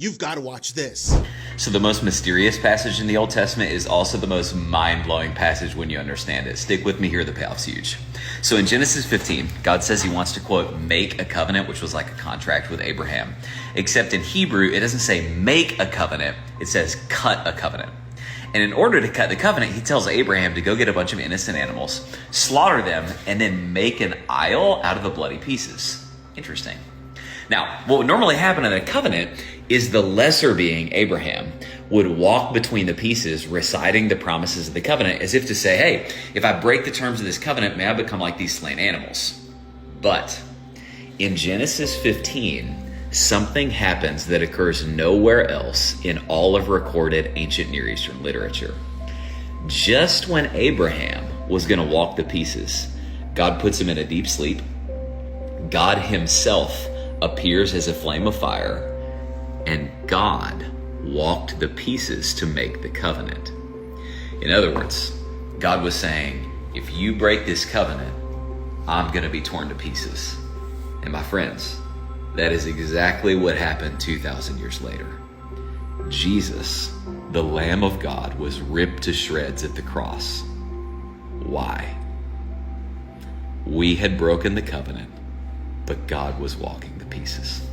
You've got to watch this. So the most mysterious passage in the Old Testament is also the most mind-blowing passage when you understand it. Stick with me here, the payoff's huge. So in Genesis 15, God says he wants to, quote, make a covenant, which was like a contract with Abraham. Except in Hebrew, it doesn't say make a covenant, it says cut a covenant. And in order to cut the covenant, he tells Abraham to go get a bunch of innocent animals, slaughter them, and then make an idol out of the bloody pieces. Interesting. Now, what would normally happen in a covenant is the lesser being, Abraham, would walk between the pieces, reciting the promises of the covenant as if to say, hey, if I break the terms of this covenant, may I become like these slain animals. But in Genesis 15, something happens that occurs nowhere else in all of recorded ancient Near Eastern literature. Just when Abraham was going to walk the pieces, God puts him in a deep sleep. God himself appears as a flame of fire, and God walked the pieces to make the covenant. In other words, God was saying, if you break this covenant, I'm going to be torn to pieces. And my friends, that is exactly what happened 2,000 years later. Jesus, the Lamb of God, was ripped to shreds at the cross. Why? We had broken the covenant, but God was walking the pieces.